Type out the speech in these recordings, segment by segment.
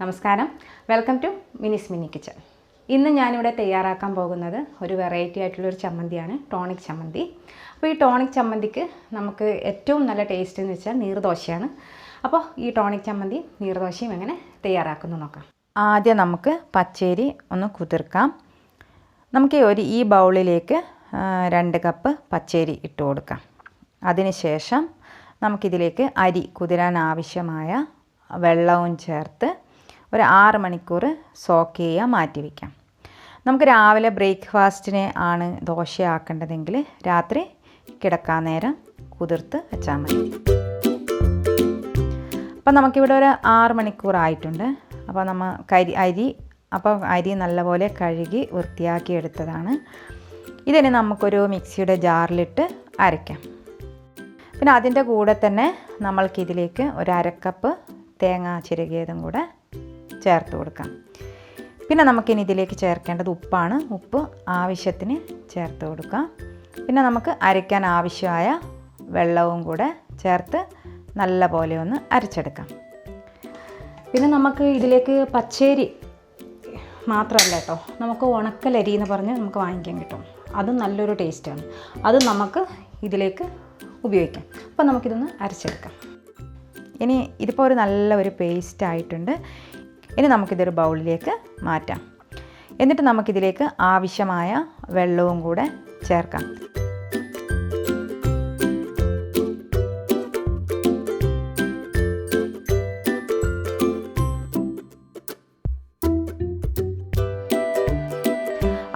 നമസ്കാരം, welcome to Mini's mini kitchen. ഇന്ന് ഞാനിവിടെ തയ്യാറാക്കാൻ പോകുന്നത് ഒരു വെറൈറ്റി ആയിട്ടുള്ളൊരു ചമ്മന്തിയാണ്, ടോണിക് ചമ്മന്തി. അപ്പോൾ ഈ ടോണിക് ചമ്മന്തിക്ക് നമുക്ക് ഏറ്റവും നല്ല ടേസ്റ്റ് എന്ന് വെച്ചാൽ നീർദോശയാണ്. അപ്പോൾ ഈ ടോണിക് ചമ്മന്തി നീർദോശയും എങ്ങനെ തയ്യാറാക്കുന്നു നോക്കാം. ആദ്യം നമുക്ക് പച്ചരി ഒന്ന് കുതിർക്കാം. നമുക്ക് ഈ ബൗളിലേക്ക് 2 കപ്പ് പച്ചരി ഇട്ട് കൊടുക്കാം. അതിനുശേഷം നമുക്കിതിലേക്ക് അരി കുതിരാൻ ആവശ്യമായ വെള്ളവും ചേർത്ത് ഒരു 6 മണിക്കൂർ സോക്ക് ചെയ്യാൻ മാറ്റി വയ്ക്കാം. നമുക്ക് രാവിലെ ബ്രേക്ക്ഫാസ്റ്റിന് ആണ് ദോശയാക്കേണ്ടതെങ്കിൽ രാത്രി കിടക്കാൻ നേരം കുതിർത്ത് വെച്ചാൽ മതി. അപ്പം നമുക്കിവിടെ ഒരു 6 മണിക്കൂർ ആയിട്ടുണ്ട്. അപ്പോൾ അരി നല്ലപോലെ കഴുകി വൃത്തിയാക്കി എടുത്തതാണ്. ഇതിന് നമുക്കൊരു മിക്സിയുടെ ജാറിലിട്ട് അരയ്ക്കാം. പിന്നെ അതിൻ്റെ കൂടെ തന്നെ നമ്മൾക്കിതിലേക്ക് ഒരു 1/2 കപ്പ് തേങ്ങ ചിരകിയതും കൂടെ ചേർത്ത് കൊടുക്കാം. പിന്നെ നമുക്കിനി ഇതിലേക്ക് ചേർക്കേണ്ടത് ഉപ്പാണ്. ഉപ്പ് ആവശ്യത്തിന് ചേർത്ത് കൊടുക്കാം. പിന്നെ നമുക്ക് അരയ്ക്കാൻ ആവശ്യമായ വെള്ളവും കൂടെ ചേർത്ത് നല്ല പോലെ ഒന്ന് അരച്ചെടുക്കാം. പിന്നെ നമുക്ക് ഇതിലേക്ക് പച്ചരി മാത്രമല്ല കേട്ടോ, നമുക്ക് ഉണക്കലരി എന്ന് പറഞ്ഞ് നമുക്ക് വാങ്ങിക്കാൻ കിട്ടും. അതും നല്ലൊരു ടേസ്റ്റാണ്. അത് നമുക്ക് ഇതിലേക്ക് ഉപയോഗിക്കാം. അപ്പോൾ നമുക്കിതൊന്ന് അരച്ചെടുക്കാം. ഇനി ഇതിപ്പോൾ നല്ല ഒരു പേസ്റ്റ് ആയിട്ടുണ്ട്. ഇനി നമുക്കിതൊരു ബൗളിലേക്ക് മാറ്റാം. എന്നിട്ട് നമുക്കിതിലേക്ക് ആവശ്യമായ വെള്ളവും കൂടെ ചേർക്കാം.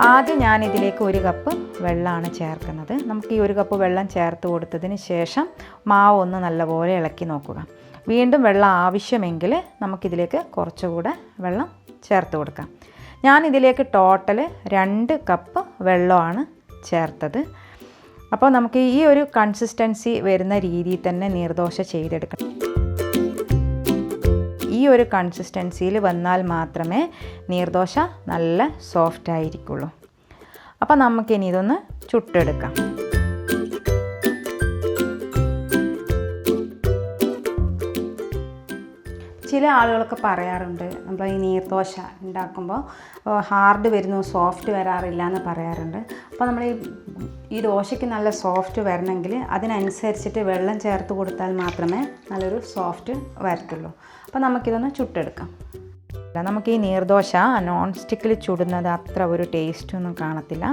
ആദ്യം ഞാനിതിലേക്ക് 1 കപ്പ് വെള്ളമാണ് ചേർക്കുന്നത്. നമുക്ക് ഈ 1 കപ്പ് വെള്ളം ചേർത്ത് കൊടുത്തതിന് ശേഷം മാവ് ഒന്ന് നല്ലപോലെ ഇളക്കി നോക്കുക. വീണ്ടും വെള്ളം ആവശ്യമെങ്കിൽ നമുക്കിതിലേക്ക് കുറച്ചുകൂടെ വെള്ളം ചേർത്ത് കൊടുക്കാം. ഞാനിതിലേക്ക് ടോട്ടൽ 2 കപ്പ് വെള്ളമാണ് ചേർത്തത്. അപ്പോൾ നമുക്ക് ഈ ഒരു കൺസിസ്റ്റൻസി വരുന്ന രീതിയിൽ തന്നെ നീർദോശ ചെയ്തെടുക്കണം. ഈ ഒരു കൺസിസ്റ്റൻസിയിൽ വന്നാൽ മാത്രമേ നീർദോശ നല്ല സോഫ്റ്റ് ആയിരിക്കുള്ളൂ. അപ്പോൾ നമുക്കിനി ഇതൊന്ന് ചുട്ടെടുക്കാം. ചില ആളുകളൊക്കെ പറയാറുണ്ട്, നമ്മൾ ഈ നീർദോശ ഉണ്ടാക്കുമ്പോൾ ഹാർഡ് വരുന്നു, സോഫ്റ്റ് വരാറില്ല എന്ന് പറയാറുണ്ട്. അപ്പോൾ നമ്മൾ ഈ ദോശയ്ക്ക് നല്ല സോഫ്റ്റ് വരണമെങ്കിൽ അതിനനുസരിച്ചിട്ട് വെള്ളം ചേർത്ത് കൊടുത്താൽ മാത്രമേ നല്ലൊരു സോഫ്റ്റ് വരത്തുള്ളൂ. അപ്പോൾ നമുക്കിതൊന്ന് ചുട്ടെടുക്കാം. നമുക്ക് ഈ നീർദോശ നോൺ സ്റ്റിക്കിൽ ചുടുന്നത് അത്ര ഒരു ടേസ്റ്റൊന്നും കാണത്തില്ല.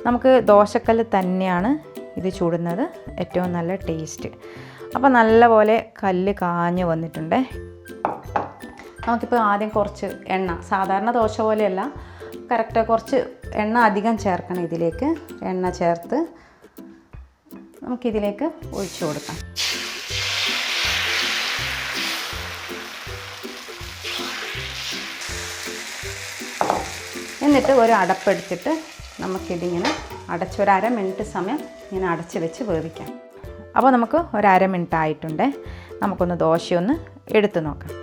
നമുക്ക് ദോശക്കല്ല് തന്നെയാണ് ഇത് ചുടുന്നത് ഏറ്റവും നല്ല ടേസ്റ്റ്. അപ്പോൾ നല്ലപോലെ കല്ല് കാഞ്ഞ് വന്നിട്ടുണ്ട്. നമുക്കിപ്പോൾ ആദ്യം കുറച്ച് എണ്ണ, സാധാരണ ദോശ പോലെയല്ല, കറക്റ്റ് കുറച്ച് എണ്ണ അധികം ചേർക്കണം. ഇതിലേക്ക് എണ്ണ ചേർത്ത് നമുക്കിതിലേക്ക് ഒഴിച്ചു കൊടുക്കാം. എന്നിട്ട് ഒരു അടപ്പെടുത്തിട്ട് നമുക്കിതിങ്ങനെ അടച്ച് ഒരു 1/2 മിനിറ്റ് സമയം ഇങ്ങനെ അടച്ച് വെച്ച് വേവിക്കാം. അപ്പോൾ നമുക്ക് ഒരു 1/2 മിനിറ്റ് ആയിട്ടുണ്ട്. നമുക്കൊന്ന് ദോശയൊന്ന് എടുത്ത് നോക്കാം.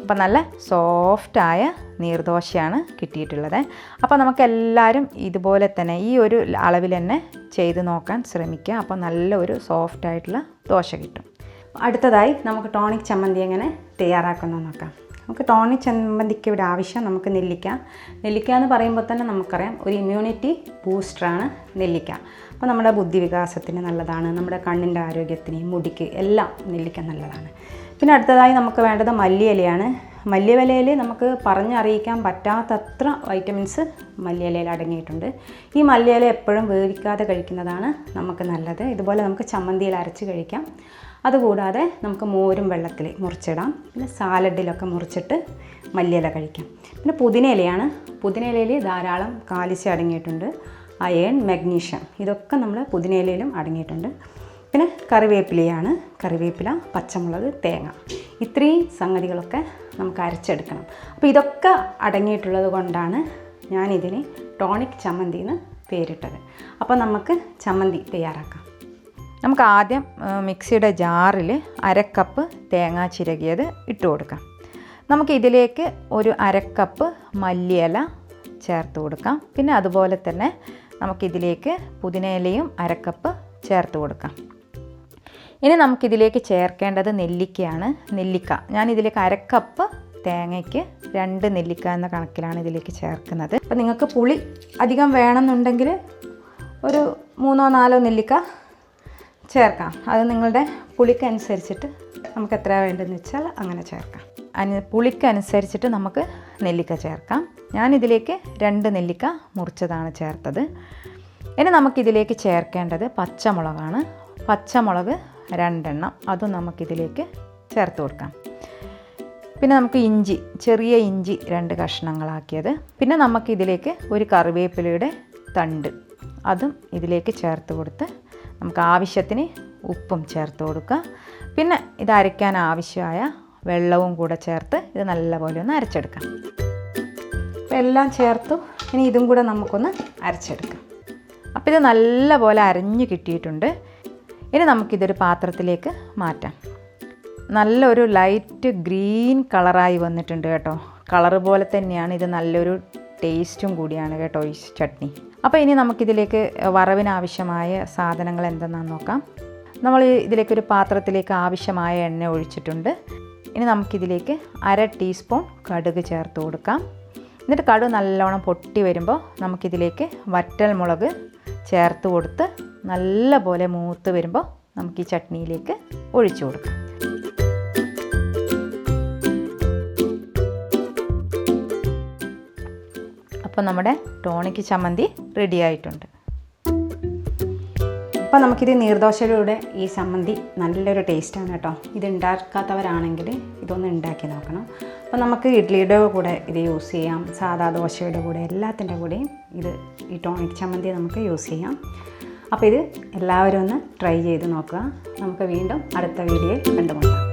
അപ്പോൾ നല്ല സോഫ്റ്റായ നീർദോശയാണ് കിട്ടിയിട്ടുള്ളത്. അപ്പോൾ നമുക്കെല്ലാവരും ഇതുപോലെ തന്നെ ഈ ഒരു അളവിൽ തന്നെ ചെയ്ത് നോക്കാൻ ശ്രമിക്കുക. അപ്പോൾ നല്ലൊരു സോഫ്റ്റായിട്ടുള്ള ദോശ കിട്ടും. അടുത്തതായി നമുക്ക് ടോണിക് ചമ്മന്തി എങ്ങനെ തയ്യാറാക്കുന്നത് നോക്കാം. നമുക്ക് ടോണിക് ചമ്മന്തിക്ക് ഇവിടെ ആവശ്യം നമുക്ക് നെല്ലിക്ക എന്ന് പറയുമ്പോൾ തന്നെ നമുക്കറിയാം ഒരു ഇമ്മ്യൂണിറ്റി ബൂസ്റ്ററാണ് നെല്ലിക്ക. അപ്പോൾ നമ്മുടെ ബുദ്ധിവികാസത്തിന് നല്ലതാണ്, നമ്മുടെ കണ്ണിൻ്റെ ആരോഗ്യത്തിന്, മുടിക്ക് എല്ലാം നെല്ലിക്ക നല്ലതാണ്. പിന്നെ അടുത്തതായി നമുക്ക് വേണ്ടത് മല്ലിയിലയാണ്. മല്ലിയിലയിൽ നമുക്ക് പറഞ്ഞറിയിക്കാൻ പറ്റാത്തത്ര വൈറ്റമിൻസ് മല്ലിയിലയിൽ അടങ്ങിയിട്ടുണ്ട്. ഈ മല്ലിയില എപ്പോഴും വേവിക്കാതെ കഴിക്കുന്നതാണ് നമുക്ക് നല്ലത്. ഇതുപോലെ നമുക്ക് ചമ്മന്തിയിൽ അരച്ച് കഴിക്കാം. അതുകൂടാതെ നമുക്ക് മോരും വെള്ളത്തിൽ മുറിച്ചിടാം. പിന്നെ സാലഡിലൊക്കെ മുറിച്ചിട്ട് മല്ലിയില കഴിക്കാം. പിന്നെ പുതിനയിലയാണ്. പുതിനയിലയിൽ ധാരാളം കാൽസ്യം അടങ്ങിയിട്ടുണ്ട്, അയൺ, മഗ്നീഷ്യം, ഇതൊക്കെ നമ്മൾ പുതിനയിലയിലും അടങ്ങിയിട്ടുണ്ട്. പിന്നെ കറിവേപ്പിലയാണ്. കറിവേപ്പില, പച്ചമുളക്, തേങ്ങ, ഇത്രയും സംഗതികളൊക്കെ നമുക്ക് അരച്ചെടുക്കണം. അപ്പോൾ ഇതൊക്കെ അടങ്ങിയിട്ടുള്ളത് കൊണ്ടാണ് ഞാനിതിന് ടോണിക് ചമ്മന്തി എന്ന് പേരിട്ടത്. അപ്പോൾ നമുക്ക് ചമ്മന്തി തയ്യാറാക്കാം. നമുക്ക് ആദ്യം മിക്സിയുടെ ജാറിൽ 1/2 കപ്പ് തേങ്ങ ചിരകിയത് ഇട്ട് കൊടുക്കാം. നമുക്ക് ഇതിലേക്ക് ഒരു 1/2 കപ്പ് മല്ലിയില ചേർത്ത് കൊടുക്കാം. പിന്നെ അതുപോലെ തന്നെ നമുക്കിതിലേക്ക് പുതിനയിലയും 1/2 കപ്പ് ചേർത്ത് കൊടുക്കാം. ഇനി നമുക്കിതിലേക്ക് ചേർക്കേണ്ടത് നെല്ലിക്കയാണ്. നെല്ലിക്ക ഞാനിതിലേക്ക് 1/2 കപ്പ് തേങ്ങയ്ക്ക് 2 നെല്ലിക്ക എന്ന കണക്കിലാണ് ഇതിലേക്ക് ചേർക്കുന്നത്. അപ്പോൾ നിങ്ങൾക്ക് പുളി അധികം വേണമെന്നുണ്ടെങ്കിൽ ഒരു 3-4 നെല്ലിക്ക ചേർക്കാം. അത് നിങ്ങളുടെ പുളിക്കനുസരിച്ചിട്ട് നമുക്ക് എത്ര വേണ്ടതെന്ന് വെച്ചാൽ അങ്ങനെ ചേർക്കാം. പുളിക്കനുസരിച്ചിട്ട് നമുക്ക് നെല്ലിക്ക ചേർക്കാം. ഞാനിതിലേക്ക് 2 നെല്ലിക്ക മുറിച്ചതാണ് ചേർത്തത്. ഇനി നമുക്കിതിലേക്ക് ചേർക്കേണ്ടത് പച്ചമുളകാണ്. പച്ചമുളക് 2 എണ്ണം, അതും നമുക്കിതിലേക്ക് ചേർത്ത് കൊടുക്കാം. പിന്നെ നമുക്ക് ഇഞ്ചി, ചെറിയ ഇഞ്ചി 2 കഷ്ണങ്ങളാക്കിയത്. പിന്നെ നമുക്കിതിലേക്ക് ഒരു കറിവേപ്പിലയുടെ തണ്ട്, അതും ഇതിലേക്ക് ചേർത്ത് കൊടുത്ത് നമുക്ക് ആവശ്യത്തിന് ഉപ്പും ചേർത്ത് കൊടുക്കുക. പിന്നെ ഇത് അരയ്ക്കാൻ ആവശ്യമായ വെള്ളവും കൂടെ ചേർത്ത് ഇത് നല്ലപോലെ ഒന്ന് അരച്ചെടുക്കാം. അപ്പോൾ എല്ലാം ചേർത്തു. ഇനി ഇതും കൂടെ നമുക്കൊന്ന് അരച്ചെടുക്കാം. അപ്പോൾ ഇത് നല്ലപോലെ അരഞ്ഞു കിട്ടിയിട്ടുണ്ട്. ഇനി നമുക്കിതൊരു പാത്രത്തിലേക്ക് മാറ്റാം. നല്ലൊരു ലൈറ്റ് ഗ്രീൻ കളറായി വന്നിട്ടുണ്ട് കേട്ടോ. കളറ് പോലെ തന്നെയാണ് ഇത്, നല്ലൊരു ടേസ്റ്റും കൂടിയാണ് കേട്ടോ ഈ ചട്നി. അപ്പോൾ ഇനി നമുക്കിതിലേക്ക് വറവിനാവശ്യമായ സാധനങ്ങൾ എന്തെന്നാന്ന് നോക്കാം. നമ്മൾ ഇതിലേക്കൊരു പാത്രത്തിലേക്ക് ആവശ്യമായ എണ്ണ ഒഴിച്ചിട്ടുണ്ട്. ഇനി നമുക്കിതിലേക്ക് 1/2 ടീസ്പൂൺ കടുക് ചേർത്ത് കൊടുക്കാം. എന്നിട്ട് കടുക് നല്ലോണം പൊട്ടി വരുമ്പോൾ നമുക്കിതിലേക്ക് വറ്റൽ മുളക് ചേർത്ത് കൊടുത്ത് നല്ലപോലെ മൂത്ത് വരുമ്പോൾ നമുക്ക് ഈ ചട്നിയിലേക്ക് ഒഴിച്ചു കൊടുക്കാം. അപ്പോൾ നമ്മുടെ ടോണിക് ചമ്മന്തി റെഡി ആയിട്ടുണ്ട്. അപ്പോൾ നമുക്കിത് നീർദോശയുടെ കൂടെ ഈ ചമ്മന്തി നല്ലൊരു ടേസ്റ്റാണ് കേട്ടോ. ഇത് ഉണ്ടാക്കാത്തവരാണെങ്കിൽ ഇതൊന്ന് ഉണ്ടാക്കി നോക്കണം. അപ്പോൾ നമുക്ക് ഇഡ്ഡലിയുടെ കൂടെ ഇത് യൂസ് ചെയ്യാം, സാദാ ദോശയുടെ കൂടെ, എല്ലാത്തിൻ്റെ കൂടെയും ഇത് ഈ ടോണിക് ചമ്മന്തി നമുക്ക് യൂസ് ചെയ്യാം. അപ്പോൾ ഇത് എല്ലാവരും ഒന്ന് ട്രൈ ചെയ്ത് നോക്കുക. നമുക്ക് വീണ്ടും അടുത്ത വീഡിയോയിൽ കണ്ടുമുട്ടാം.